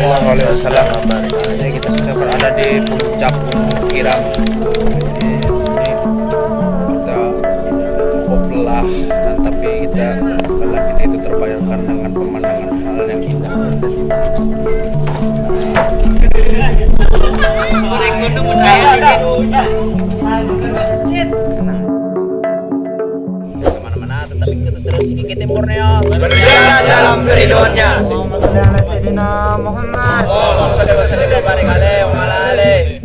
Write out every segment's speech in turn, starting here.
Sallallahu Alaihi Wasallam. Jadi kita sudah berada di puncak Gunung Kirang. Ini kita cukup lelah, dan tapi lelah kita itu terbayarkan dengan pemandangan hal yang indah. Kemana-mana tetap ikuti terus Kiki Timurnya berjalan dalam keriduannya. Allahumma sholli ala sayyidina Muhammad. Allahumma sholli wa sallim wa barik alaihi wa ala alihi.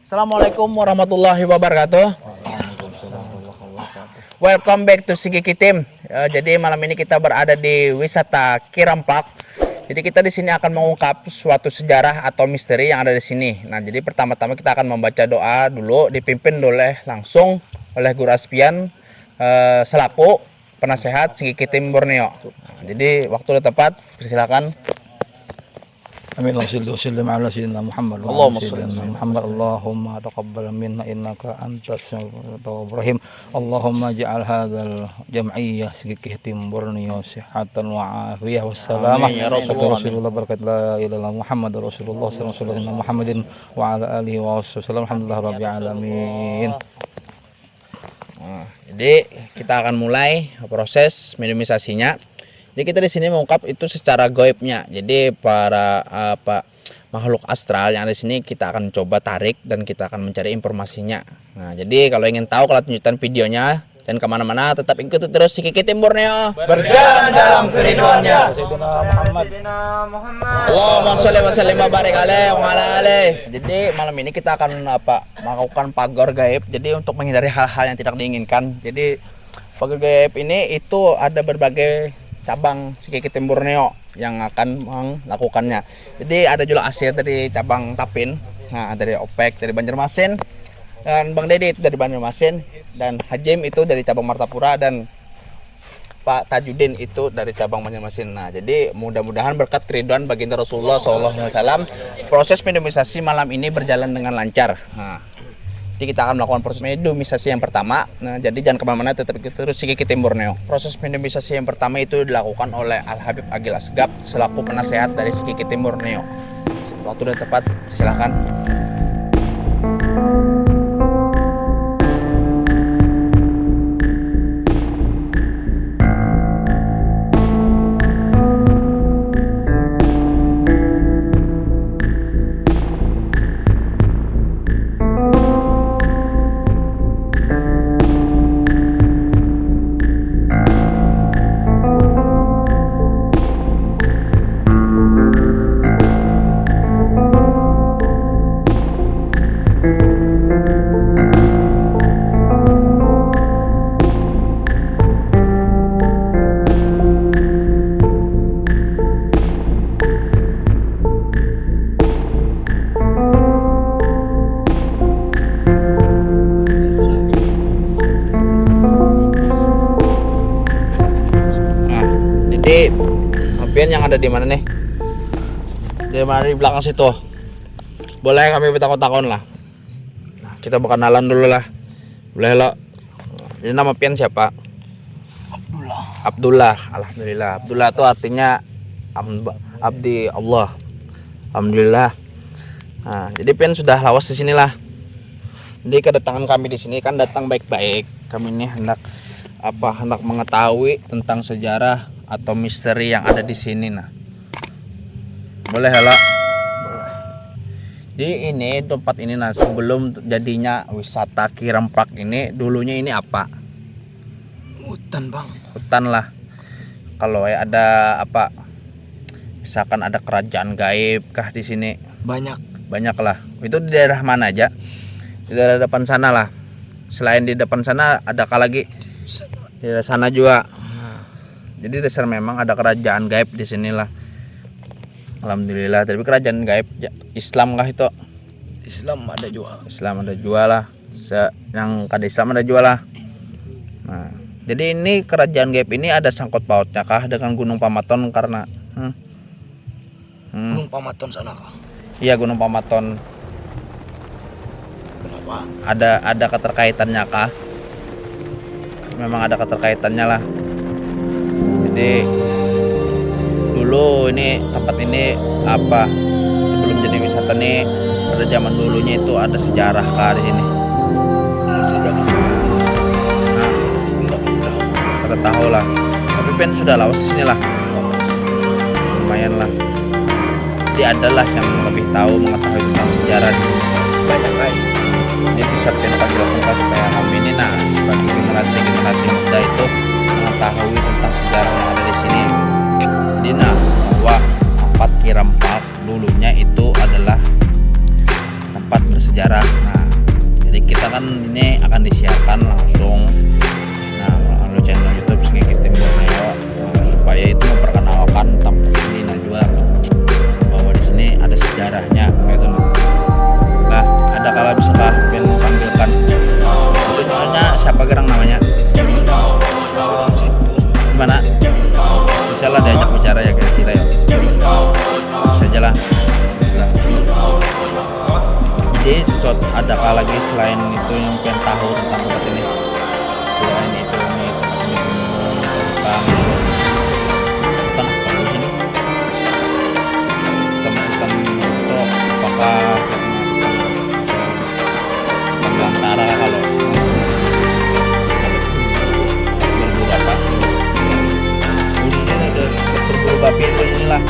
Assalamualaikum warahmatullahi wabarakatuh. Welcome back to Sikiki Tim. Jadi malam ini kita berada di wisata Kirampak. Jadi kita di sini akan mengungkap suatu sejarah atau misteri yang ada di sini. Nah, jadi pertama-tama kita akan membaca doa dulu, dipimpin langsung oleh Guru Aspian selaku penasehat Sikiki Tim Borneo. Jadi waktu udah tepat, persilakan. Amin. Allahumma salli ala sayyidina Muhammad wa ala sayyidina Muhammad. Allahumma taqabbal minna innaka antas tawwabur rahim. Allahumma ij'al hadzal jam'iyyah Sikiki Tim Borneo sihhatan wa afiyah wassalamah. Ya Rasulullah barakat la ilaha illallah Muhammad Rasulullah sallallahu alaihi wasallam Muhammadin wa ala alihi wa wasallam. Alhamdulillah rabbil alamin. Jadi kita akan mulai proses minimalisasinya. Jadi kita di sini mengungkap itu secara gaibnya. Jadi para makhluk astral yang ada di sini kita akan coba tarik dan kita akan mencari informasinya. Nah, jadi kalau ingin tahu kelanjutan videonya dan kemana-mana tetap ikuti terus Sikiki Tim Borneo berjalan dalam keriduannya. Allahumma sholli wa sallim wa barik alaihi wa ala alihi. Jadi malam ini kita akan melakukan pagar gaib. Jadi untuk menghindari hal-hal yang tidak diinginkan. Jadi pagar gaib ini itu ada berbagai cabang Sikiki Tim Borneo yang akan melakukannya. Jadi ada juga Asir dari cabang Tapin, nah dari Opek dari Banjarmasin, dan Bang Dede itu dari Banjarmasin, dan Hajim itu dari cabang Martapura, dan Pak Tajudin itu dari cabang Banjarmasin. Nah, jadi mudah-mudahan berkat keriduan baginda Rasulullah SAW, proses minimalisasi malam ini berjalan dengan lancar. Nah, jadi kita akan melakukan proses minimalisasi yang pertama. Nah, jadi jangan kemana-mana, tetap ikuti terus Sikiki Tim Borneo. Proses minimalisasi yang pertama itu dilakukan oleh Al Habib Agil Asgab selaku penasehat dari Sikiki Tim Borneo. Waktu udah tepat, silakan. Jadi Alpian yang ada di mana nih? Di mana, di belakang situ? Boleh kami bertakon-takon lah. Nah, kita berkenalan dulu lah. Boleh lo. Jadi nama Pian siapa? Abdullah. Alhamdulillah. Abdullah itu artinya abdi Allah. Alhamdulillah. Nah, jadi Pian sudah lawas di sinilah. Jadi kedatangan kami di sini kan datang baik-baik. Kami ini hendak mengetahui tentang sejarah atau misteri yang ada di sini. Nah, Boleh hala. Di ini tempat ini nah sebelum jadinya wisata Kirempak ini dulunya ini apa? Hutan bang. Hutan lah. Kalau ya ada apa? Misalkan ada kerajaan gaib kah di sini? Banyak Lah. Itu di daerah mana aja? Di daerah depan sana lah. Selain di depan sana adakah lagi? Di daerah sana juga. Jadi dasar memang ada kerajaan gaib di sinilah. Alhamdulillah. Tapi kerajaan gaib Islam kah itu? Islam ada juga. Islam ada jual lah. Yang kada Islam ada jual lah. Nah, jadi ini kerajaan gaib ini ada sangkut pautnya kah dengan Gunung Pamaton karena Gunung Pamaton sana kah? Iya Gunung Pamaton. Kenapa? Ada keterkaitannya kah? Memang ada keterkaitannya lah. Jadi dulu ini tempat ini apa? Sebelum jadi wisata nih pada zaman dulunya itu ada sejarah kah di sini? Sejarah sini. Nah, Enggak tahu. pada tahu lah. Tapi pen sudah lawas sini lah. Lumayan lah. Jadi adalah yang lebih tahu mengetahui tentang sejarah. Banyak kali. Ini bisa kita lakukan supaya kami ini nah sebagai generasi muda itu mengetahui tentang sejarah yang ada di sini. Jadi nah bahwa tempat Kirempak dulunya itu adalah tempat bersejarah. Nah jadi kita kan ini akan disiarkan langsung melalui channel YouTube Sedikit Tim Borneo supaya itu memperkenalkan tempat ini nah juga bahwa di sini ada sejarahnya gitu nah. Ada kala bisakah pengen panggilkan itu namanya siapa gerang namanya gimana bisa lah diajak bicara ya kira-kira ya bisa aja lah. Jadi ada kala lagi selain itu yang pengen tahu tentang tempat ini selain itu nih tempat ini gunung tentang hutan apa dulu sini hutan itu apakah belantara kalau berburu apa ini ada berburu babi itu inilah.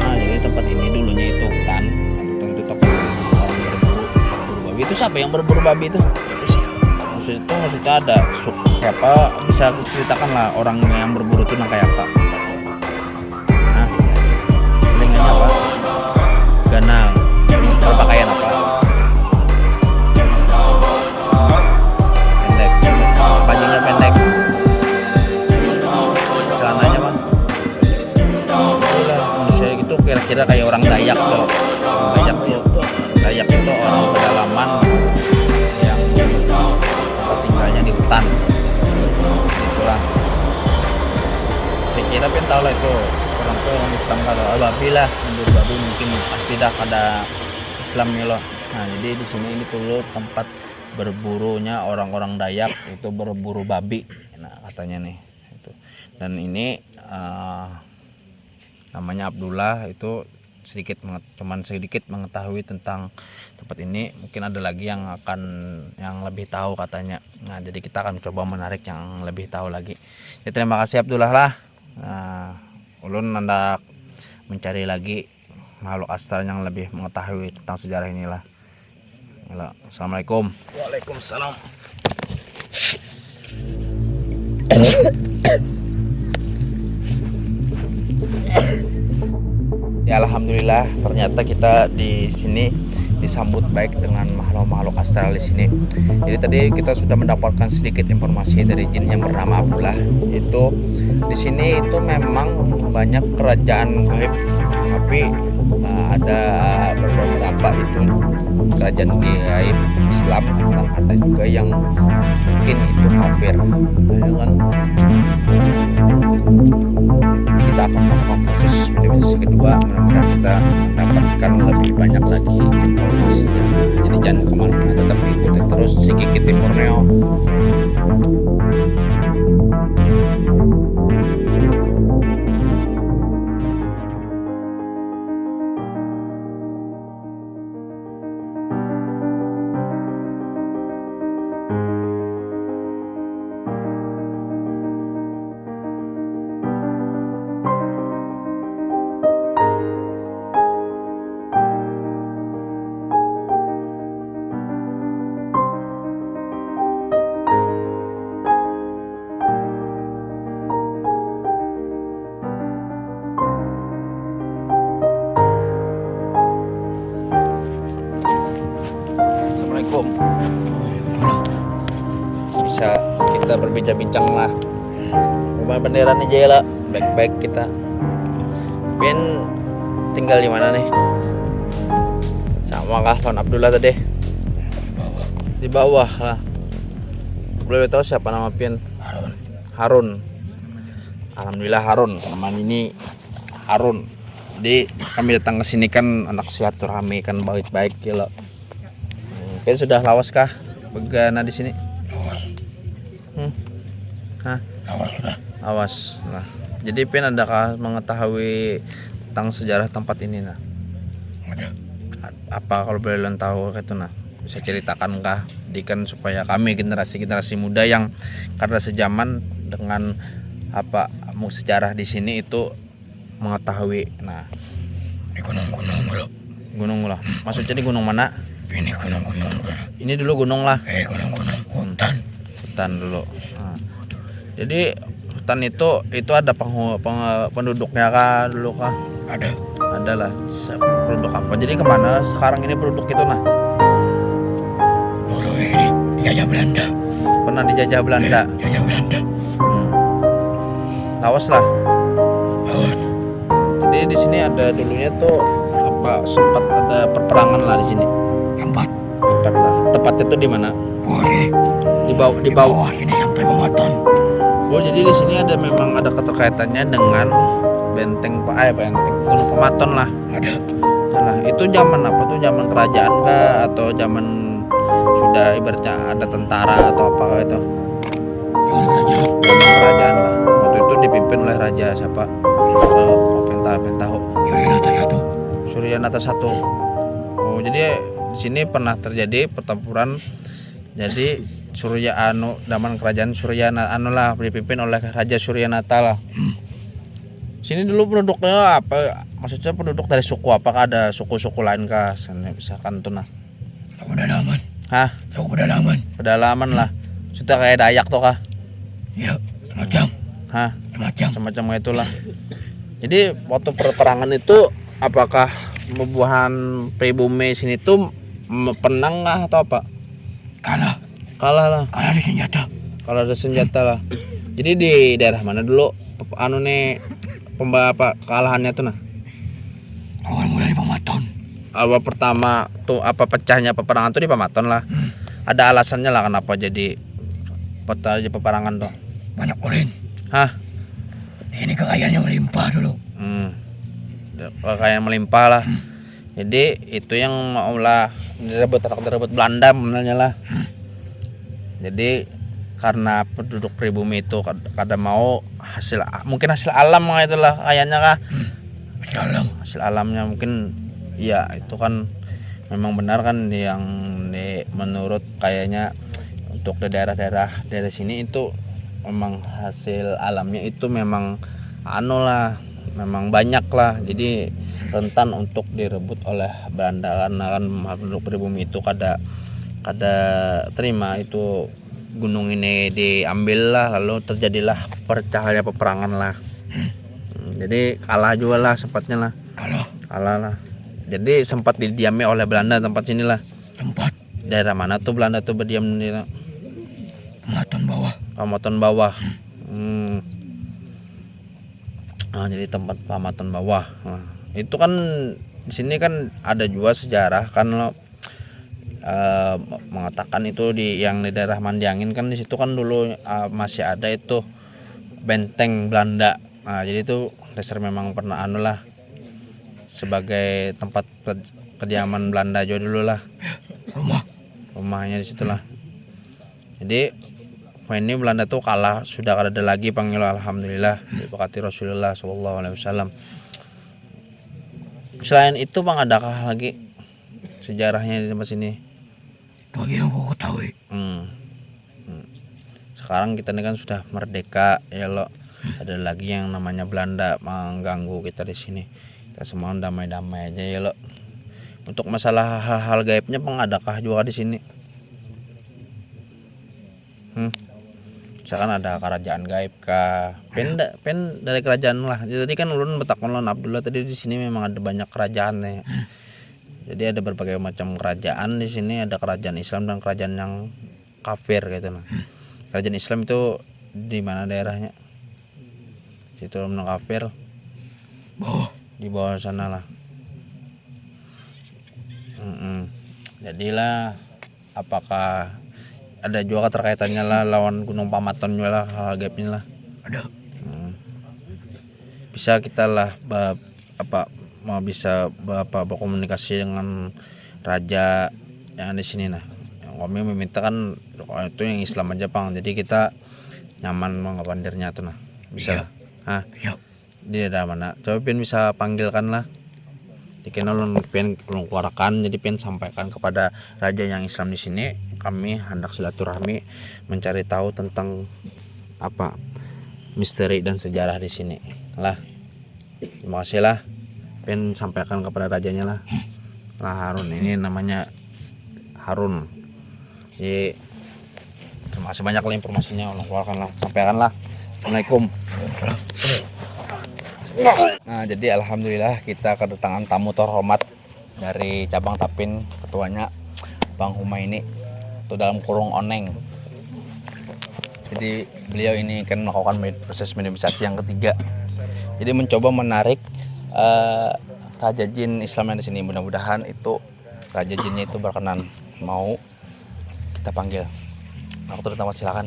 Nah jadi tempat ini dulunya itu hutan itu tempat orang berburu babi. Itu siapa yang berburu babi itu? Maksudnya ada siapa bisa ceritakan lah orang yang berburu itu kayak apa? Nah telingannya apa? Ganal. Berpakaian apa? Bajunya pendek, celananya bang manusia gitu kira-kira kayak orang Dayak tuh. Dayak itu orang pedalaman yang tempat tinggalnya di hutan itulah. Saya kira pengen tahu lah itu orang tuh orang Islam kalau babi lah menurut babi mungkin pasti dah ada Islamnya loh. Nah jadi di sini ini dulu tempat berburunya orang-orang Dayak itu berburu babi nah katanya nih itu. Dan ini namanya Abdullah itu cuman sedikit mengetahui tentang tempat ini. Mungkin ada lagi yang lebih tahu katanya. Nah jadi kita akan coba menarik yang lebih tahu lagi ya. Terima kasih Abdullah lah. Nah ulun hendak mencari lagi makhluk astral yang lebih mengetahui tentang sejarah inilah. Assalamualaikum. Waalaikumsalam. Ya alhamdulillah ternyata kita di sini disambut baik dengan makhluk-makhluk astral di sini. Jadi tadi kita sudah mendapatkan sedikit informasi dari jin yang bernama Abdullah. Itu di sini itu memang banyak kerajaan gaib, tapi ada beberapa itu kerajaan gaib Islam dan ada juga yang mungkin itu kafir. Kan kita akan melakukan proses verifikasi kedua, mudah-mudahan kita mendapatkan lebih banyak lagi informasinya. Jadi jangan kemana-mana, tetap ikuti terus Sedikit Tim Borneo. Assalamualaikum. Bisa kita berbincang-bincang lah. Rumah bendera nih Jela, baik-baik kita. Pin tinggal di mana nih? Sama kah Lon Abdullah tadi? Di bawah lah. Boleh tahu siapa nama Pin? Harun. Alhamdulillah Harun. Nama ini Harun. Jadi kami datang ke sini kan anak silaturahmi kan baik-baik ya lo. Pin sudah lawas kah? Begana di sini? Lawas. Hah? Lawas sudah. Lawas. Nah, jadi Pin adakah mengetahui tentang sejarah tempat ini nah? Ada. Apa kalau boleh lo tahu gitu nah? Bisa ceritakan kah? Dikan supaya kami generasi muda yang karena sejaman dengan apa sejarah di sini itu mengetahui. Nah, Di gunung-gunung bro. gunung lah. Maksudnya di gunung mana? Ini gunung-gunung bro. Ini dulu gunung lah. Gunung-gunung hutan. Hutan dulu. Nah, jadi hutan itu ada penduduknya kah dulu kah? Ada. Ada lah. Penduduk apa? Jadi kemana sekarang ini penduduk itu nah? Dulu di sini dijajah Belanda. Pernah dijajah Belanda. Jajah Belanda. Lawas lah. Lawas. Jadi di sini ada dulunya tuh apa sempat ada perperangan lah di sini. Tempat. Tempat lah. Tepatnya tuh di mana? Bawah sini. Di bawah. Bawah sini sampai Pematon. Oh jadi di sini ada memang ada keterkaitannya dengan benteng Gunung Pematon lah. Ada. Nah itu zaman apa tuh? Zaman kerajaan kah atau zaman sudah ibaratnya ada tentara atau apa itu? Jangan kerajaan. Zaman kerajaan lah. Waktu itu dipimpin oleh raja siapa? Kalau tahu. Suryanata satu. Suryanata satu. Oh jadi di sini pernah terjadi pertempuran. Jadi zaman kerajaan Suryanata lah dipimpin oleh Raja Suryanata lah. Sini dulu penduduknya apa? Maksudnya penduduk dari suku apakah ada suku-suku lain kah? Misalkan tuh nah. Suku pedalaman. Hah? Suku pedalaman. Pedalaman lah. Sudah kayak Dayak tuh kah? Ya, semacam. Hah? Semacam. Kayak itulah. Jadi waktu perperangan itu apakah pembuahan pribumi sini tuh menang kah atau apa? Kalah lah. Kalah di senjata. Kalau ada senjata lah. Jadi di daerah mana dulu kalahannya tuh nah? Awal mulai di Pematon. Awal pertama tuh apa pecahnya peperangan tuh di Pematon lah. Ada alasannya lah kenapa jadi peperangan tuh. Banyak ulin. Hah? Di sini kekayaannya melimpah dulu. Kekayaan melimpah lah. Jadi itu yang maulah direbut Belanda sebenarnya lah. Jadi karena penduduk pribumi itu kadang mau mungkin hasil alam itulah kayaknya kah? Hasil alamnya mungkin ya itu kan memang benar kan yang menurut kayaknya untuk di daerah sini itu memang hasil alamnya itu memang memang banyak lah. Jadi rentan untuk direbut oleh Belanda karena kan penduduk pribumi itu kada terima itu gunung ini diambil lah, lalu terjadilah percahaya peperangan lah. Jadi kalah juga lah sempatnya lah. Kalah lah. Jadi sempat didiami oleh Belanda tempat sinilah. Tempat. Daerah mana tuh Belanda tuh berdiam di Pamaton bawah. Nah, jadi tempat Pamaton bawah. Nah, itu kan di sini kan ada juga sejarah kan lo mengatakan itu yang di daerah Mandiangin kan di situ kan dulu masih ada itu benteng Belanda. Nah, jadi itu dasar memang pernah lah sebagai tempat kediaman Belanda juga dulu lah. Rumahnya di situlah. Jadi ini Belanda tuh kalah, sudah kada ada lagi panggil alhamdulillah diberkati Rasulullah SAW. Selain itu Bang adakah lagi sejarahnya di tempat sini? Bagi yang aku ketahui. Sekarang kita ini kan sudah merdeka ya lo. Ada lagi yang namanya Belanda mengganggu kita di sini. Kita semua damai-damai aja ya lo. Untuk masalah hal-hal gaibnya Bang adakah juga di sini? Misalkan ada kerajaan gaib kah? Pen dari kerajaan lah. Jadi kan ulun betakon Lon Abdullah tadi di sini memang ada banyak kerajaan ya. Jadi ada berbagai macam kerajaan di sini, ada kerajaan Islam dan kerajaan yang kafir gitu nah. Kerajaan Islam itu di mana daerahnya? Situ non kafir. Di bawah sana lah. Jadilah apakah ada juga keterkaitannya lah lawan Gunung Pamaton juga lah, hal gaib ini lah. Ada. Bisa kita lah bisa berkomunikasi dengan raja yang di sini nah. Yang kami meminta kan itu yang Islam aja Pang. Jadi kita nyaman mengapandirnya tuh nah. Bisa. Hah? Bisa. Dia ada mana? Coba Pin bisa panggilkan lah. Dikenal Pin keluarkan, jadi Pin sampaikan kepada raja yang Islam di sini. Kami hendak silaturahmi mencari tahu tentang apa misteri dan sejarah di sini lah. Terima kasih lah. Pin sampaikan kepada rajanya lah. Harun, ini namanya Harun. Jadi terima kasih banyak lah informasinya. Keluarkan lah, sampaikan lah. Assalamualaikum. Nah, jadi alhamdulillah kita kedatangan tamu terhormat dari cabang Tapin, ketuanya Bang Humaini atau dalam kurung Oneng. Jadi beliau ini kan melakukan proses mediumisasi yang ketiga. Jadi mencoba menarik raja jin Islam yang di sini. Mudah-mudahan itu raja jinnya itu berkenan mau kita panggil. Aku terutama silakan.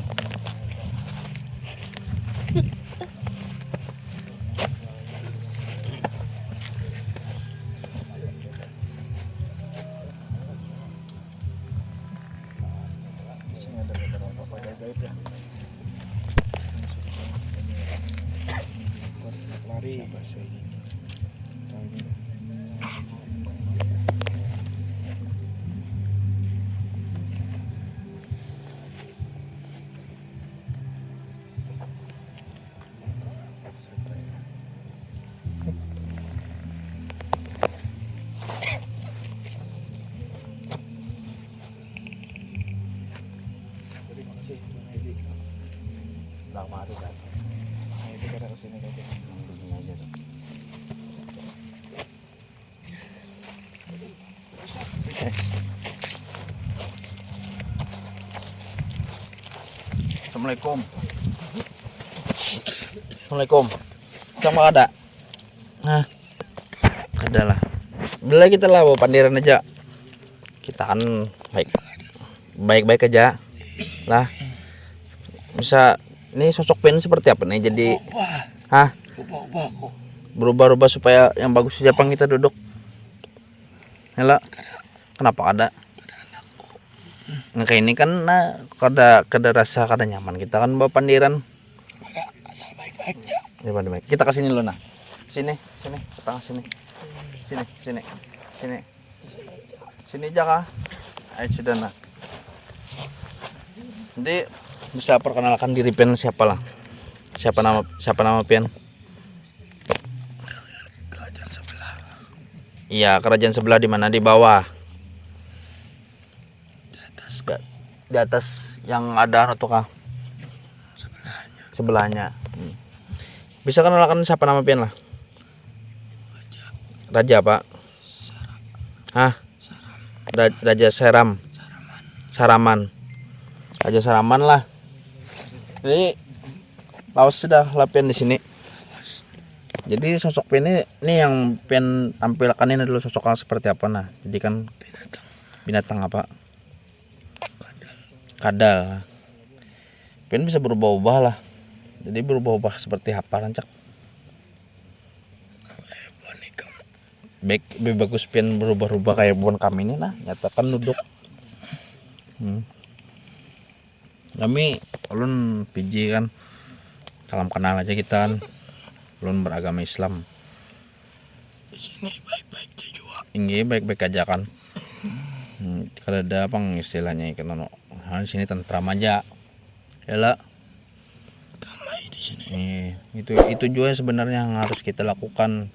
Assalamualaikum. Assalamualaikum. Sama ada? Nah, ada lah. Bila kita lah bawa pandiran aja. Kita kan baik-baik aja lah. Bisa ini sosok Pen seperti apa nih? Jadi, hah? Berubah-ubah supaya yang bagus aja Pang kita duduk. Hela, kenapa ada? Nah, kayak ini kan nah, kada rasa kada nyaman kita kan bawa pandiran. Ada asal baik-baik aja. Ya baik. Kita ke sini dulu nah. Sini, ke tengah sini. Sini. Sini aja kah? Ayo sudah nah. Jadi bisa perkenalkan diri Pian siapa lah? Siapa nama Pian? Kerajaan sebelah. Iya, kerajaan sebelah di mana? Di bawah. Di atas yang ada atau kah? Sebelahnya. Bisa kenalkan siapa nama Pian lah? Raja Pak. Hah? Raja Saraman. Raja Saraman lah. Jadi lawas sudah lapian di sini. Jadi sosok Pian ini yang Pian tampilkan ini dulu sosoknya seperti apa nah? Jadi kan binatang apa? Kadal. Pian bisa berubah-ubah lah. Jadi berubah-ubah seperti apa rancak? Lebih bagus Pian berubah-ubah kayak buan kami ini nah. Nyatakan duduk. Kami ulun PJ kan. Salam kenal aja kita kan. Ulun beragama Islam. Di sini baik-baik aja juga. Ini baik-baik aja kan. Kalau ada apa istilahnya ikan no. Di sini tentram aja. Yalah. Damai di sini. Itu juga sebenarnya yang harus kita lakukan.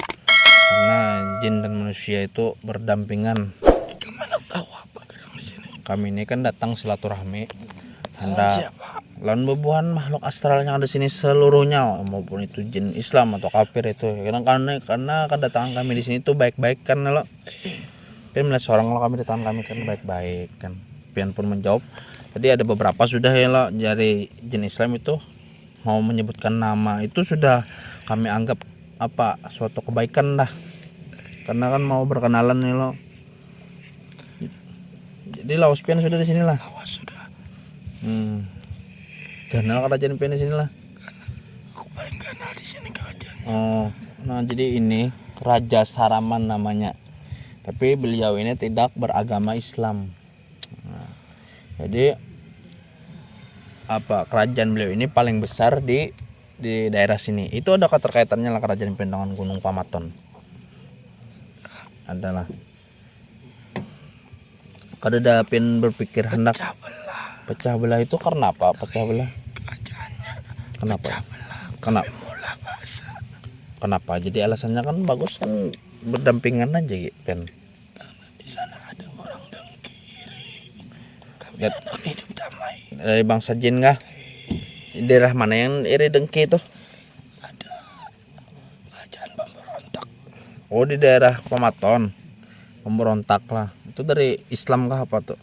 Karena jin dan manusia itu berdampingan. Kemana tahu apa gedang di sini? Kami ini kan datang silaturahmi. Hendak lawan bebuhan makhluk astral yang ada di sini seluruhnya, maupun itu jin Islam atau kafir itu. Karena kedatangan kami di sini itu baik-baik kan lo. Pian melihat seorang lo kami di tangan kami kan baik-baik kan. Pian pun menjawab. Tadi ada beberapa sudah ya lo dari jin Islam itu mau menyebutkan nama itu sudah kami anggap apa suatu kebaikan dah. Karena kan mau berkenalan nih lo. Jadi Laos Pian sudah di sini lah. Awas sudah. Kenal kerajaan Pian di sini lah. Aku paling kenal di sini kerajaan. Oh, nah jadi ini Raja Saraman namanya. Tapi beliau ini tidak beragama Islam. Nah, jadi apa kerajaan beliau ini paling besar di daerah sini. Itu ada keterkaitannya lah kerajaan Pian dengan Gunung Pamaton. Adalah. Kada Pian berpikir hendak pecah belah itu karena apa? Pecah belah. Kerajaannya Kenapa? pecah belah. Kenapa? Mula bahasa. Kenapa? Jadi alasannya kan bagus kan berdampingan aja gitu kan. Di sana ada orang dan kiri. Kami Lihat. anak hidup damai. Dari bangsa jin kah? Daerah mana yang iri dengki itu? Ada kerajaan pemberontak. Oh di daerah Pamaton. Pemberontak lah. Itu dari Islam kah apa tuh?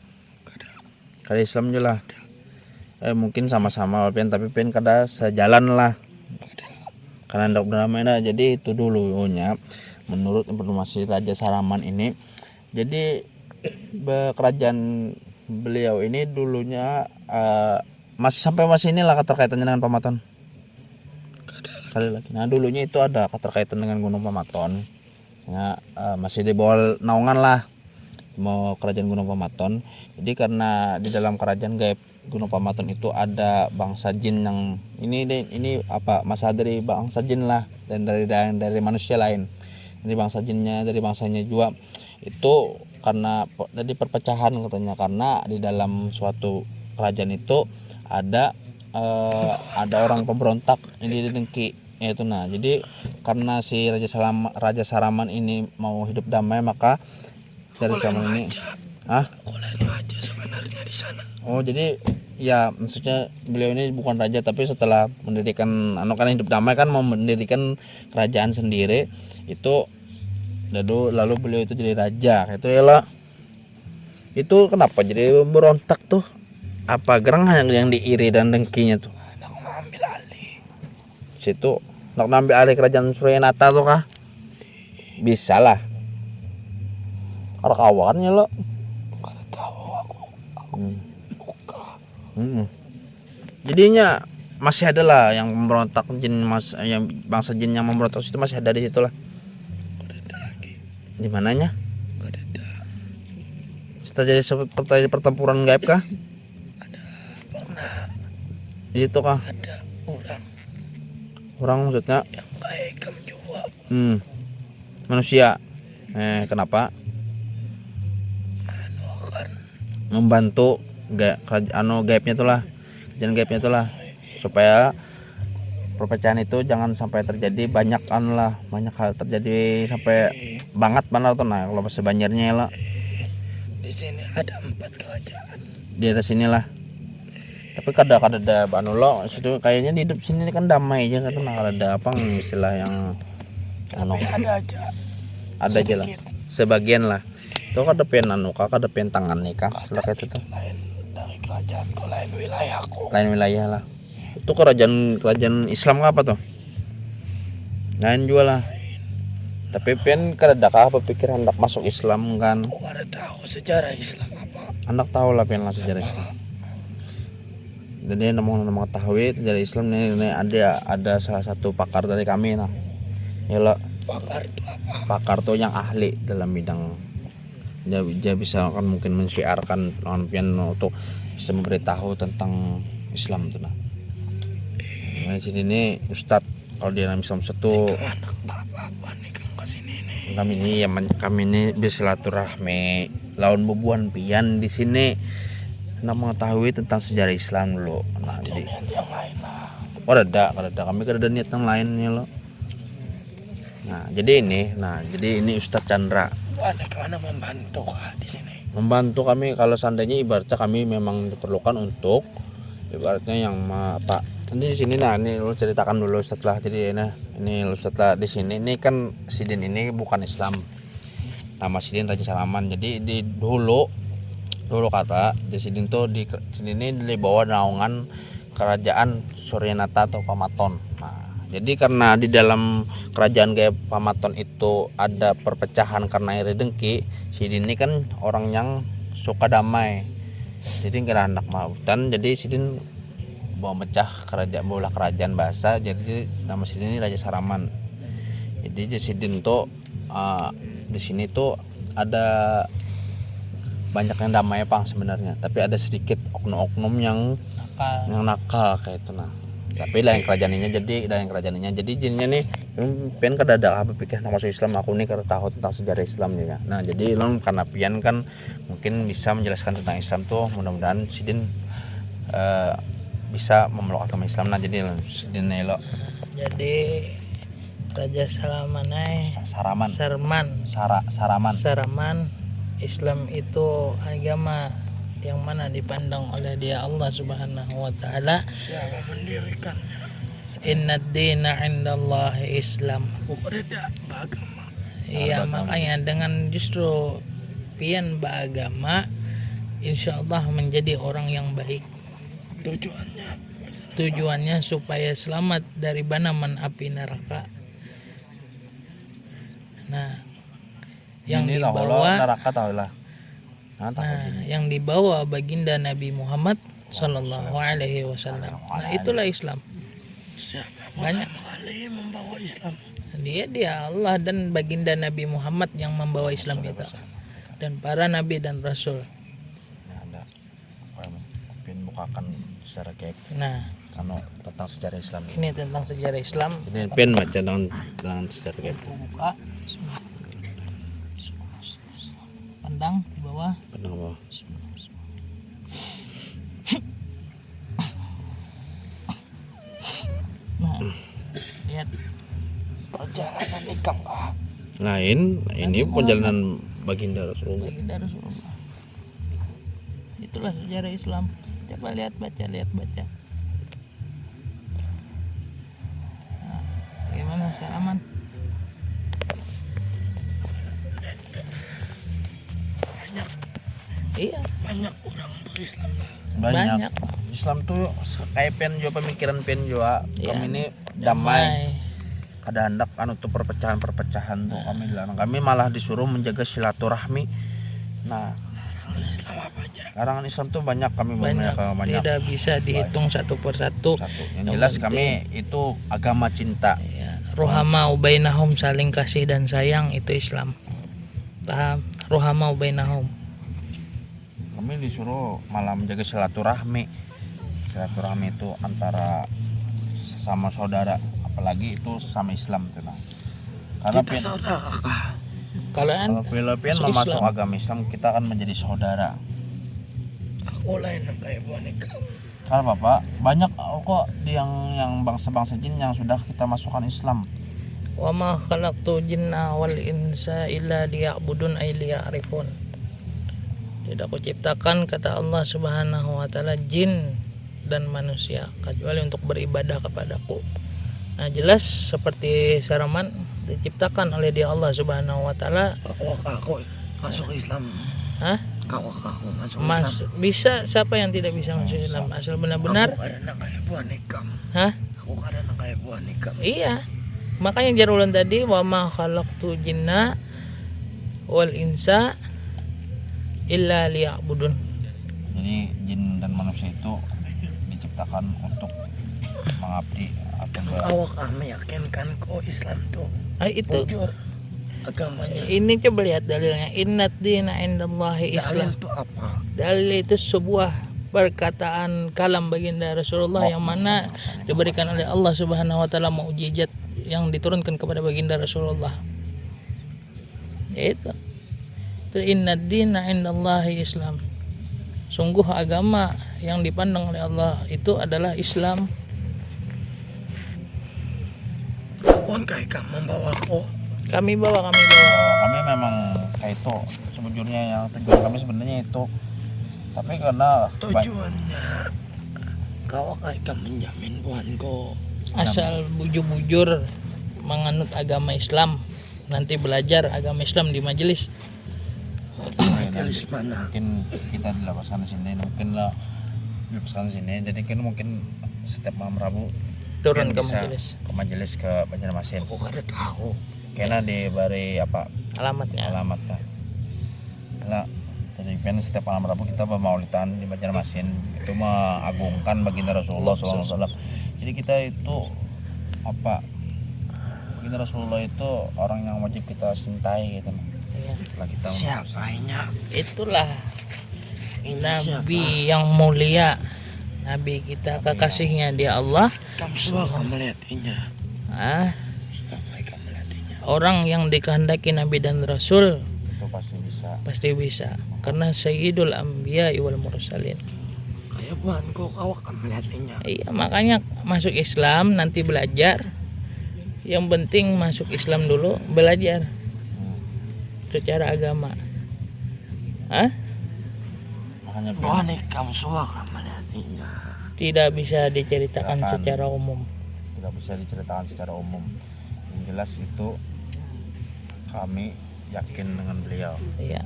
Kada Islam juga lah. Mungkin sama-sama Pian tapi Pian kada sejalan lah. Karena ndak berdamai nah. Jadi itu dulunya menurut informasi Raja Saraman ini. Jadi kerajaan beliau ini dulunya masih inilah keterkaitannya dengan Pamaton. Kali lagi. Nah dulunya itu ada keterkaitan dengan Gunung Pamaton. Ya, masih di bawah naungan lah mau kerajaan Gunung Pamaton. Jadi karena di dalam kerajaan gaib Gunung Pamaton itu ada bangsa jin yang ini apa masa dari bangsa jin lah dan dari manusia lain. Dari bangsa jinnya dari bangsanya juga itu karena jadi perpecahan katanya karena di dalam suatu kerajaan itu ada orang pemberontak ini didengki yaitu nah jadi karena si Raja Saraman ini mau hidup damai maka dari zaman ini Lain raja sebenarnya di sana. oh jadi ya maksudnya beliau ini bukan raja tapi setelah mendirikan kan hidup damai kan mau mendirikan kerajaan sendiri itu lalu beliau itu jadi raja itu ya lah. Itu kenapa jadi berontak tuh apa gerang yang diiri dan dengkinya tuh Nak mengambil alih. situ nak ngambil alih kerajaan Suryanata tuh kah bisa lah karena kawannya lo Kada tahu aku buka. jadinya masih ada lah yang memberontak jin yang bangsa jin yang memberontak itu masih ada di situ lah Kada lagi. di mananya Kada. setelah jadi seperti pertempuran gaib kah Pernah di situ kah ada orang maksudnya yang baik kamu juga. manusia kenapa membantu gaibnya itulah jangan gaibnya itulah supaya perpecahan itu jangan sampai terjadi banyak hal terjadi sampai banget benar tuh nah kalau masih banjirnya lah Di sini ada 4 kerajaan. di atas sini lah tapi kada ada lo situ kayaknya di hidup sini kan damai aja kan nah ada apa istilah yang Ada aja lah sebagian lah itu kada pen kada pen tangan nih kah setelah itu tuh lain dari kerajaanku, lain wilayahku. lain wilayah lah itu kerajaan Islam apa tuh lain juga lah tapi pen kada kah berpikir hendak masuk Islam kan Aku ada tahu sejarah Islam apa. anak tahu lah pen lah sejarah Islam jadi mau mengetahui sejarah Islam ini ada salah satu pakar dari kami nah ya Pakar itu apa? pakar tuh yang ahli dalam bidang dia bisa kan mungkin mensiarkan lawan piano untuk bisa memberitahu tentang Islam tuh nah. Nah sini nih Ustadz kalau di dalam Islam satu Anak bapak buan nih ke sini nih. kami ini bersilaturahmi lawan bubuan pian di sini nak mengetahui tentang sejarah Islam dulu. Nah jadi Yang lain lah. kada kami kada ada niat yang lainnya lo. Nah jadi ini Ustadz Chandra Buan ke mana membantu kah di sini? membantu kami kalau seandainya ibaratnya kami memang diperlukan untuk ibaratnya yang apa ini di sini nah ini lu ceritakan dulu setelah jadi nah ini lu setelah di sini ini kan Sidin ini bukan Islam nama Sidin Raja Salaman. Jadi di dulu kata di Sidin tuh di sini di bawah naungan kerajaan Suryanata atau Pamaton. Nah, jadi karena di dalam kerajaan kayak Pamaton itu ada perpecahan karena iri dengki, Sidin ini kan orang yang suka damai. Jadi kira anak mautan, jadi Sidin bawa mecah kerajaan bahasa, jadi nama Sidin ini Raja Saraman. Jadi Sidin tuh di sini tuh ada banyak yang damai Pang sebenarnya, tapi ada sedikit oknum-oknum yang nakal kayak itu. Nah, tapi lah yang kerajaannya jadi jadinya nih pian kada ada apa pikir nama Islam aku nih karena tahu tentang sejarah Islam ya. Nah, jadi lo karena pian kan mungkin bisa menjelaskan tentang Islam tuh, mudah-mudahan Sidin bisa memeluk agama Islam. Nah, jadi Sidin lo Jadi Raja Saraman Islam itu agama yang mana dipandang oleh dia Allah Subhanahu wa taala. Siapa mendirikan? Innad dina indallahi Islam. Berbeda beragama. Iya, makanya dengan justru pian beragama insyaallah menjadi orang yang baik. Tujuannya supaya selamat dari banaman api neraka. Nah, yang dibawa neraka tahu lah. yang dibawa baginda Nabi Muhammad Sallallahu Alaihi Wasallam. Nah, itulah Islam. Banyak membawa Islam. Dia Allah dan baginda Nabi Muhammad yang membawa Islam itu, dan para nabi dan rasul. Ada pin bukakan secara kayak tentang sejarah Islam. Ini tentang sejarah Islam. Ini pin baca dengan sejarah kayak itu. Buka. Pandang di bawah. Nah, lihat Perjalanan nikam. Nah, ini perjalanan baginda Rasulullah. Itulah sejarah Islam. Coba lihat baca. Nah, gimana Salaman? Banyak orang berislam. Banyak. Islam tuh kayak pen juga pemikiran pen juga. Kami ini damai. Ada hendak tuh perpecahan tuh kami dilarang. Kami malah disuruh menjaga silaturahmi. Nah, karangan Islam tuh banyak kami banyak. Tidak bisa dihitung satu persatu. Yang jelas kami itu agama cinta. Ya, rohama ubainahum, saling kasih dan sayang, itu Islam. Paham? Rohama ubainahum. Kami disuruh malah menjaga silaturahmi. Silaturahmi itu antara sesama saudara, apalagi itu sama Islam tuh. Nah, karena Kita saudara. Kalau Filipin memasuk agama Islam, kita akan menjadi saudara. Aku lain yang kayak buah nikah. Karena Bapak banyak kok yang bangsa-bangsa jin yang sudah kita masukkan Islam. wa ma khalaqtu jinna wal insa illa liya'budun ay liya'rifun. Tidak aku ciptakan, kata Allah Subhanahu wa taala, jin dan manusia kecuali untuk beribadah kepadaku. Nah, jelas seperti Saraman diciptakan oleh dia Allah Subhanahu wa taala. Aku masuk Islam. Hah? Aku masuk Islam. Bisa, siapa yang tidak bisa masuk Islam asal benar-benar? Aku kadang kayak buah nikam. Hah? Aku kadang kayak buah nikam. Iya. Makanya jarulan tadi wa ma khalaqtu jinna wal insa illa liya'budun. Jadi jin dan manusia itu diciptakan untuk mengabdi atau Awak meyakinkan kok Islam tuh Itu jujur agamanya. ini coba lihat dalilnya. Innad dina indallahi Islam. Dalil itu apa? Dalil itu sebuah perkataan kalam baginda Rasulullah yang mana diberikan oleh Allah Subhanahu wa taala, mukjizat yang diturunkan kepada baginda Rasulullah. Itu innad dina indallahi Islam. Sungguh agama yang dipandang oleh Allah itu adalah Islam. Pun kayak kamu membawa aku. Kami bawa. Kami memang kayak itu sebetulnya, yang tujuan kami sebenarnya itu, tapi karena Tujuannya kau akan menjamin Tuhan kau. Asal bujur-bujur menganut agama Islam. nanti belajar agama Islam di majelis. Majelis mana? Mungkin kita di lapasan sini, mungkin lah di lapasan sini. Jadi kan mungkin setiap malam Rabu Turun ke kan bisa majelis. ke majelis ke Banjarmasin. Aku kada tahu. Kena di bari apa Alamatnya. alamatnya. Lah, jadi kan setiap malam Rabu kita bermaulidan di Banjarmasin itu mengagungkan baginda Rasulullah SAW. Jadi kita itu apa? Baginda Rasulullah itu orang yang wajib kita cintai gitu. Iya. Setelah kita Siapanya? Itulah Ini Nabi yang mulia. Nabi kita kekasihnya dia Allah. Kamu semua kamu melihatnya. Sampai kamu melihatnya. Orang yang dikehendaki Nabi dan Rasul itu pasti bisa. Karena Sayyidul Anbiya wal Mursalin. Kayak buan kau kamu melihatnya. Iya, makanya masuk Islam nanti belajar. Yang penting masuk Islam dulu, belajar secara agama. makanya Buan kamu semua kamu melihatnya. Tidak bisa diceritakan Silakan. secara umum. tidak bisa diceritakan secara umum. Yang jelas itu kami yakin dengan beliau. Iya.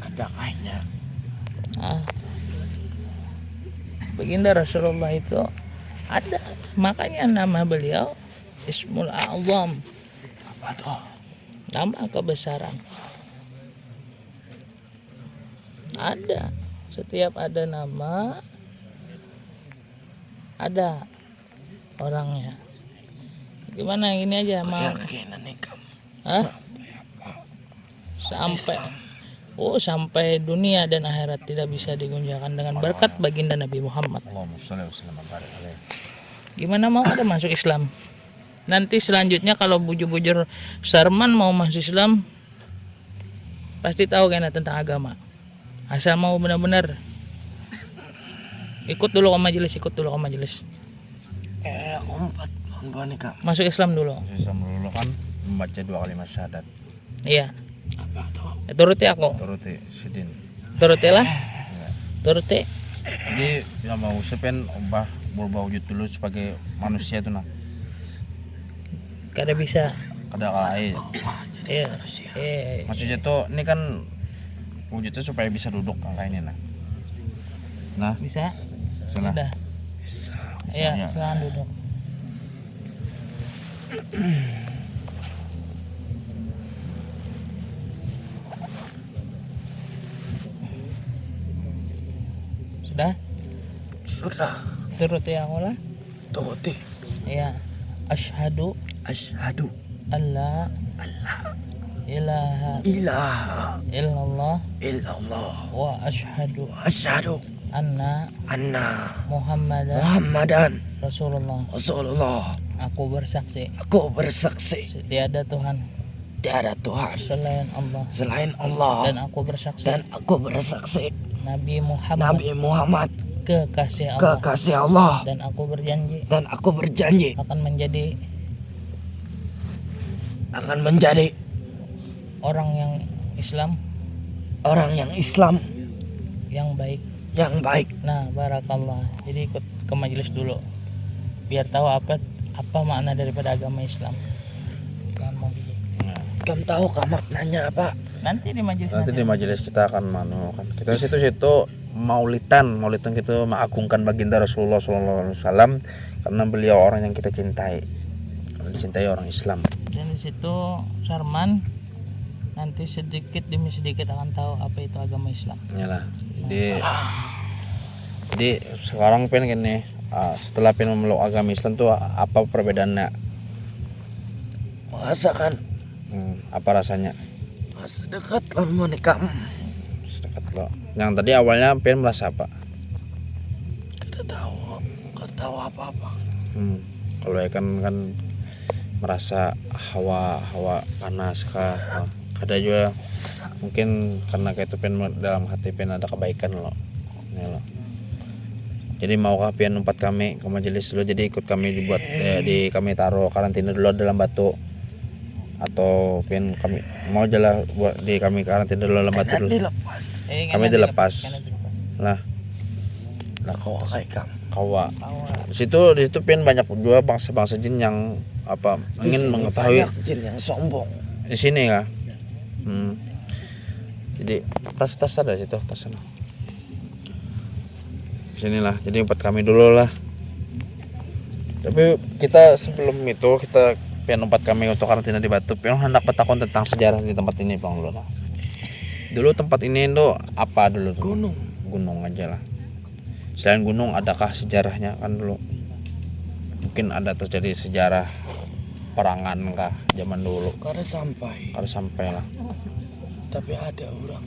Ada kayaknya. Baginda Rasulullah itu ada, makanya nama beliau Ismul A'zam, Apa tuh? nama kebesaran. Ada, setiap ada nama ada orangnya. Gimana gini aja mau Yakin nih kamu. sampai dunia dan akhirat tidak bisa digunjangkan dengan berkat baginda Nabi Muhammad. Allahumma sholli wa sallim wa barik alaihi. Gimana mau ada masuk Islam? Nanti selanjutnya kalau bujur-bujur Sarman mau masuk Islam pasti tahu kan tentang agama. Asal mau benar-benar ikut dulu ke majelis. Aku 4 buan nih kamu. Masuk Islam dulu. Bisa melulu kan membaca 2 kalimat syahadat. Iya. Apa tuh? Turuti aku. Turuti sidin. Turuti lah. Turuti. Jadi yang mau sepen ubah berubah wujud dulu sebagai manusia itu nah. Kada bisa. Kada lain. Iya. Maksudnya tuh ini kan wujudnya supaya bisa duduk angka ini nah. Nah, Bisa. sana. Udah. Iya, silakan duduk. Sudah? Sudah. Turuti aku lah. Turuti. Iya. Asyhadu Asyhadu alla ilaha ilaha illallah illallah wa asyhadu asyhadu anna anna Muhammadan Muhammadan Rasulullah. Rasulullah. Aku bersaksi Aku bersaksi tiada Tuhan tiada Tuhan selain Allah, selain Allah, dan aku bersaksi dan aku bersaksi Nabi Muhammad Nabi Muhammad kekasih Allah, kekasih Allah, dan aku berjanji dan aku berjanji akan menjadi orang yang Islam orang yang Islam yang baik. yang baik. Nah, barakallah. Jadi ikut ke majelis dulu biar tahu apa makna daripada agama Islam. Kamu Kamu tahu maknanya apa? nanti di majelis Nanti di majelis kita akan kan. Kita situ maulidan kita mengagungkan baginda Rasulullah SAW karena beliau orang yang kita cintai. Karena dicintai orang Islam. dan di situ Sarman nanti sedikit demi sedikit akan tahu apa itu agama Islam. Yalah. Jadi sekarang pengen gini, setelah pengen memeluk agama Islam tuh apa perbedaannya? Merasakan Apa rasanya? masa dekat kan mau nikah. Sedekat lo. Yang tadi awalnya pengen merasa apa? Kada tahu apa-apa. Kalau ya kan merasa hawa panas kah? Ada juga mungkin karena kayak itu pengen dalam hati pengen ada kebaikan lo. Ya lo. Jadi maukah pengen numpat kami ke majelis dulu, jadi ikut kami dibuat di kami taruh karantina dulu dalam batu, atau pengen kami mau jalan buat di kami karantina dulu dalam batu Dan dulu. dilepas. Kami dilepas. Lah Kau kayak kamu. kawa. Di situ pengen banyak juga bangsa-bangsa jin yang ingin mengetahui Banyak jin yang sombong. Di sini kah? Jadi tas ada situ, tas sana. Sinilah. Jadi tempat kami dulu lah. Tapi kita sebelum itu kita pengen tempat kami untuk karantina di Batu. Pengen hendak bertakon tentang sejarah di tempat ini Bang dulu lah. Dulu tempat ini itu apa dulu? Gunung. Gunung aja lah. Selain gunung adakah sejarahnya kan dulu? Mungkin ada terjadi sejarah perangan kah zaman dulu? Kada sampai lah. tapi ada orang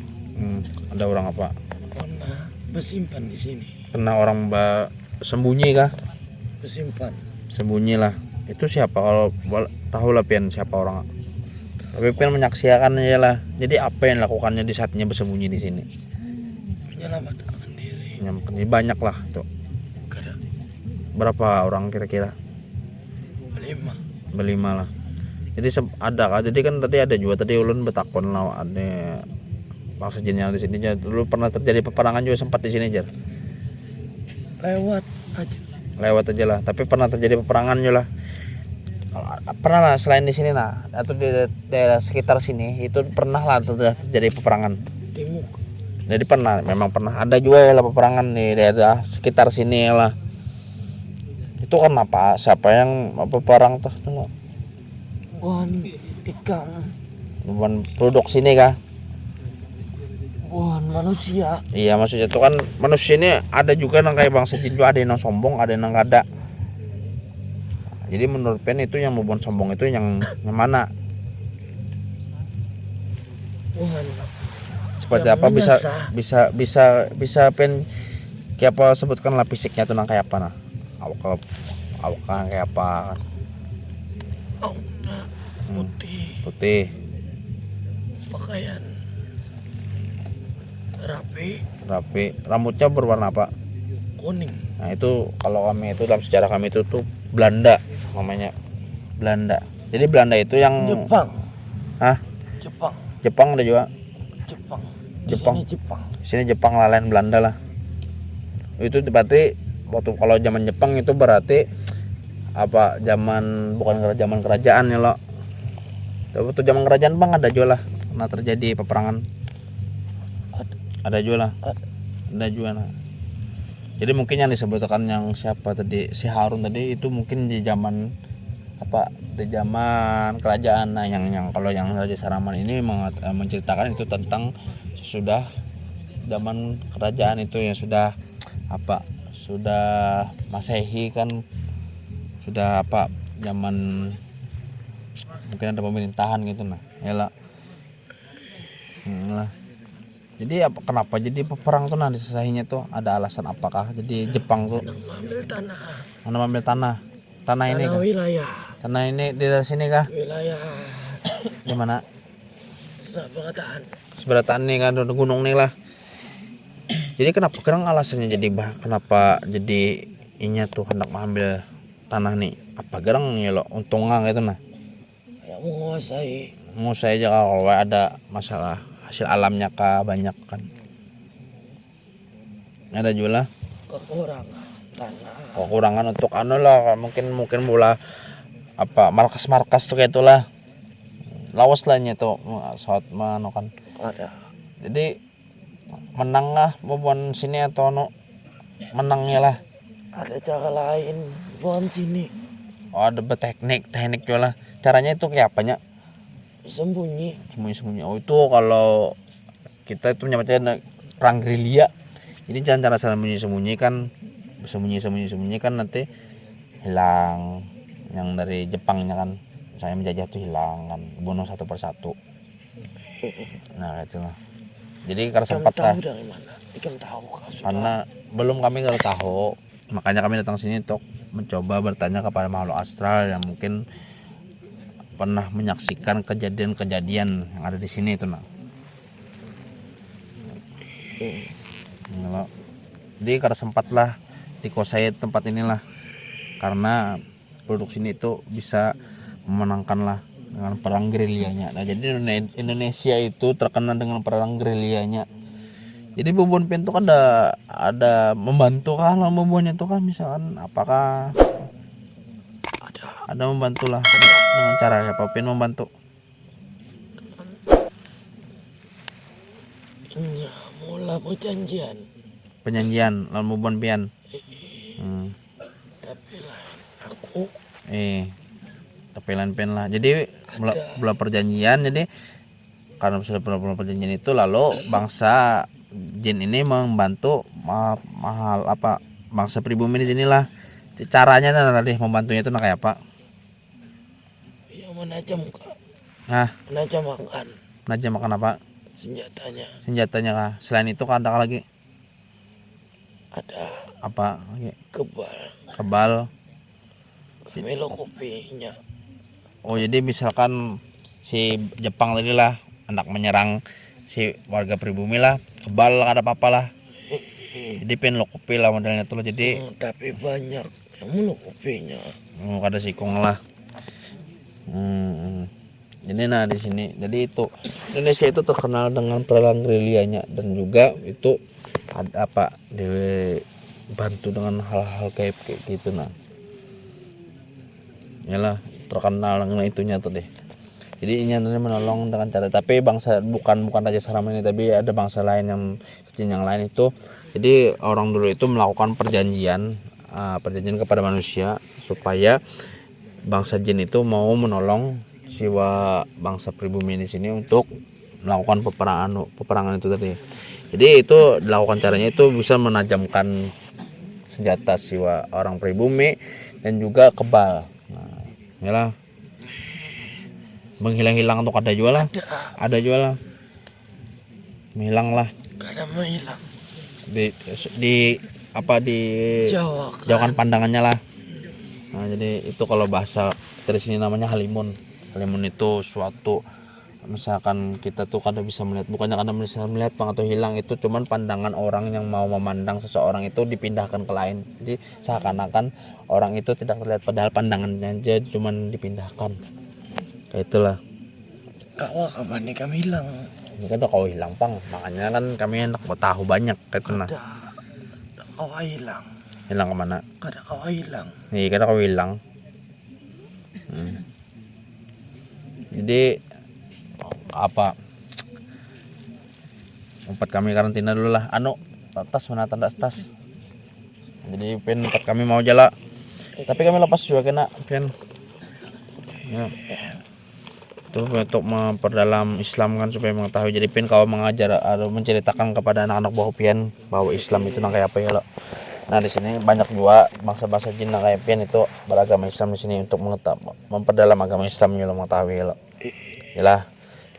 Ada orang apa? pernah bersimpan di sini, Kena orang sembunyi kah? bersimpan. Sembunyi lah. Itu siapa kalau tahu lah pian siapa orang? Tapi pian menyaksikan aja lah. Jadi apa yang lakukannya di saatnya bersembunyi di sini? Menyelamatkan diri. Ini banyak lah tuh. Kada Berapa orang kira-kira? Berlima lah. Jadi ada kan? Jadi kan tadi ada juga tadi ulun betakon lah ada bang sejennya di sini. Dulu pernah terjadi peperangan juga sempat di sini Jar. lewat aja. Lah. Tapi pernah terjadi peperangan juga lah. Pernah lah selain di sini nah atau di daerah sekitar sini itu pernah lah terjadi peperangan. Timuk. Jadi memang pernah ada juga ya lah peperangan di daerah sekitar sini lah. Itu kenapa? Siapa yang peperang tuh? Bukan ikan, Bukan produk sini kah? bukan manusia. Iya maksudnya itu kan manusia ini ada juga yang kayak bangsa jin juga, ada yang sombong, ada yang kada. Jadi menurut pen itu yang mau sombong itu yang mana? Bukan. Seperti Yang apa menyasar. bisa pen kayak apa sebutkanlah fisiknya tuh nang kayak apa nah? Awak kayak apa kan? Putih. Pakaian rapi, Rambutnya berwarna apa? kuning. Nah itu kalau kami itu dalam sejarah kami itu tuh Belanda namanya. Belanda. Jadi Belanda itu yang Jepang. Hah? Jepang ada juga. Di Sini Jepang lain Belanda lah. Itu berarti waktu kalau zaman Jepang itu berarti apa bukan zaman kerajaan ya lo. Waktu zaman kerajaan Bang ada juga lah pernah terjadi peperangan. Ada juga lah. Ada juga nah. Jadi mungkin yang disebutkan yang siapa tadi si Harun tadi itu mungkin di zaman apa di zaman kerajaan. Nah yang kalau yang Raja Saraman ini menceritakan itu tentang sudah zaman kerajaan itu yang sudah Masehi kan sudah zaman mungkin ada pemerintahan gitu nah yalah. Jadi kenapa jadi peperang tuh nah disesahinya tuh ada alasan apakah jadi Jepang tuh mengambil tanah ini kah? Wilayah. Tanah ini di daerah sini kah? Wilayah Di mana? Seberataan nih kan gunung nih lah. Jadi kenapa alasannya jadi kenapa jadi inya tuh hendak mengambil tanah nih? Apa gerang ya lo untungnya gitu nah? Kayak menguasai aja kalau ada masalah hasil alamnya kah banyak kan? Ada juga lah. Kekurangan untuk lah mungkin bola apa markas tuh kayak itulah. Lawas lahnya tuh saat mana kan? ada. Jadi menang lah bukan sini atau menangnya lah. Ada cara lain bukan sini. Oh ada teknik juga lah. Caranya itu kayak apanya? Sembunyi. Oh itu kalau kita itu menyebutnya perang gerilya. Jadi cara sembunyi kan nanti hilang yang dari Jepangnya kan. Saya menjajah tuh hilang kan, bunuh satu persatu. Nah itu lah. Jadi karena sempat lah. Karena belum kami kalau tahu, makanya kami datang sini untuk mencoba bertanya kepada makhluk astral yang mungkin pernah menyaksikan kejadian-kejadian yang ada di sini itu nah. Jadi karena sempat lah dikuasai tempat inilah karena produk sini itu bisa memenangkan lah dengan perang gerilyanya. Nah jadi Indonesia itu terkenal dengan perang gerilyanya. Jadi Bubun Pen itu kan ada membantu kan Bubunnya itu kan misalkan apakah ada membantu lah dengan cara apa Pen membantu Nya mula perjanjian. Perjanjian lawan muban pian. Tapi lain aku Tapi lain pian lah. Jadi mula perjanjian, jadi karena sudah pernah perjanjian itu lalu bangsa jin ini membantu mahal apa bangsa pribumi di sinilah. Caranya nanti membantunya itu kayak apa? yang menajam Nah, makan najam makan apa? Senjatanya kah? Selain itu kan ada lagi? ada Apa lagi? kebal Kebal. kopinya. Oh, jadi misalkan si Jepang tadi lah hendak menyerang si warga pribumi lah, kebal ada apa-apa lah. Jadi pengen lo kopi lah modelnya tuh, jadi Tapi banyak yang mulu kopinya. ada sikong lah. Jadi nah di sini, jadi itu Indonesia itu terkenal dengan perang gerilyanya dan juga itu ada apa dibantu dengan hal-hal kayak gitu nah. Yalah terkenal dengan itunya tuh deh. Jadi ini menolong dengan cara, tapi bangsa bukan Raja Saram ini, tapi ada bangsa lain yang lain itu. Jadi orang dulu itu melakukan perjanjian kepada manusia supaya bangsa jin itu mau menolong jiwa bangsa pribumi di sini untuk melakukan peperangan itu tadi. Jadi itu dilakukan caranya itu bisa menajamkan senjata jiwa orang pribumi dan juga kebal. Nah, yalah menghilang-hilang untuk ada jual lah. Ada jual lah. Menghilang lah. Kadang menghilang. Di jauhkan pandangannya lah. Nah, jadi itu kalau bahasa dari sini namanya halimun. Halimun itu suatu misalkan kita tuh kadang bisa melihat, bukannya kadang bisa melihat atau hilang, itu cuman pandangan orang yang mau memandang seseorang itu dipindahkan ke lain. Jadi seakan-akan orang itu tidak terlihat padahal pandangannya aja cuman dipindahkan. Kayak itulah. Kau kapan nih kami hilang? Ini kan udah kau hilang pang, makanya kan kami enak buat tahu banyak kayak itu nah. Kau hilang. Hilang kemana? Kada kau hilang. Nih kada kau hilang. Jadi apa? Empat kami karantina dulu lah. Tas mana tanda tas? Jadi empat kami mau jala. Tapi kami lepas juga kena ya. Itu untuk memperdalam Islam kan supaya mengetahui. Jadi kau mengajar atau menceritakan kepada anak-anak bawah pian bahwa Islam itu nang kayak apa ya lo. Nah di sini banyak juga bangsa-bangsa jin nang kayak pian itu beragama Islam di sini untuk memperdalam agama Islam ya lo mengetahui lo. Yalah.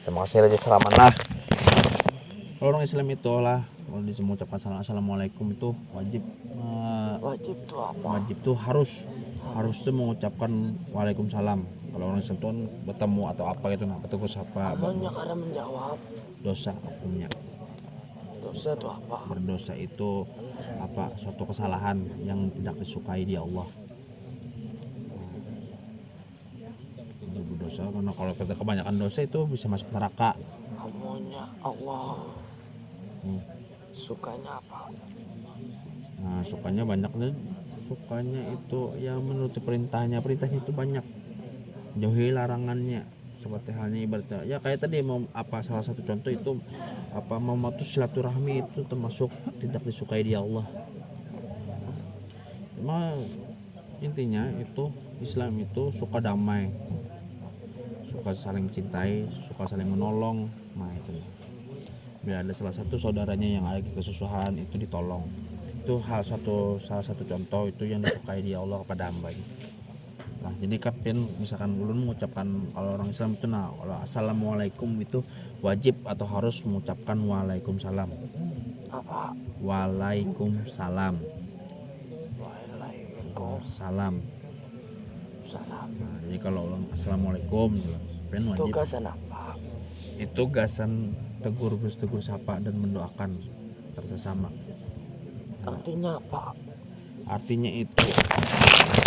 Terima kasih Raja Saraman lah. Kalau orang Islam itu lah kalau mengucapkan assalamualaikum itu wajib tuh apa? Wajib tuh harus tuh mengucapkan waalaikumsalam. Kalau orang Islam tuh bertemu atau apa gitu nah petugas apa Banyak ada menjawab. dosa hukumnya. Dosa tuh apa? Berdosa itu apa? Suatu kesalahan yang tidak disukai di Allah. Berdosa karena kalau kita kebanyakan dosa itu bisa masuk neraka. Kamunya Allah. Sukanya apa? Nah, sukanya banyak nih. Sukanya itu ya menuruti perintahnya itu banyak. Jauhi larangannya. Seperti halnya ibaratnya ya kayak tadi salah satu contoh itu memutus silaturahmi itu termasuk tidak disukai di Allah. Intinya itu Islam itu suka damai, suka saling mencintai, suka saling menolong. Nah itu bila ada salah satu saudaranya yang lagi kesusahan itu ditolong, itu salah satu contoh itu yang disukai di Allah kepada hambanya. Nah jadi kapten misalkan ulun mengucapkan kalau orang Islam itu kalau assalamualaikum itu wajib atau harus mengucapkan waalaikumsalam. Apa? Waalaikumsalam. Salam. Nah, jadi kalau orang assalamualaikum pen wajib. Itu gasan apa? Itu gasan tegur sapa dan mendoakan sesama. Artinya apa? Artinya itu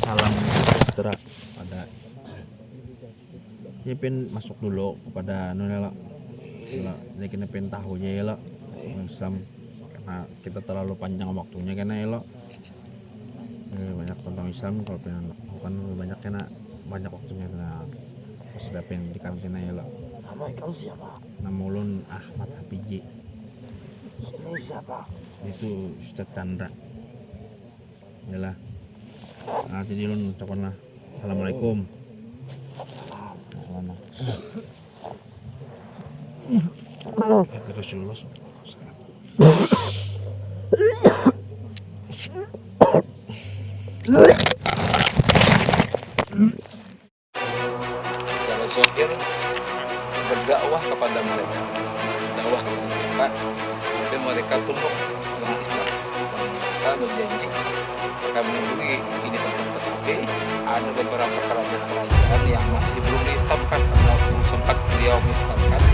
salam sejahtera pada ya pen masuk dulu kepada nonela. Jadi kita pen tahu ya lo Islam karena kita terlalu panjang waktunya karena ya banyak tentang Islam kalau pengen lakukan banyak karena banyak waktunya nah sudah pengen di karantina ya lo. Nama kau siapa? Nama ulun Ahmad Hapiji. Sini siapa? Itu Ustaz Chandra. Yalah. Ah, jadi lu ucapkanlah Assalamualaikum. Terus lulus. Kalau Zokir berdakwah kepada mereka, dakwah kepada mereka, tapi mereka tunduk dengan Islam. Mereka berjanji akan melindungi ini tempat, tetapi ada beberapa kerajaan yang masih belum diislamkan atau belum sempat beliau mengislamkan.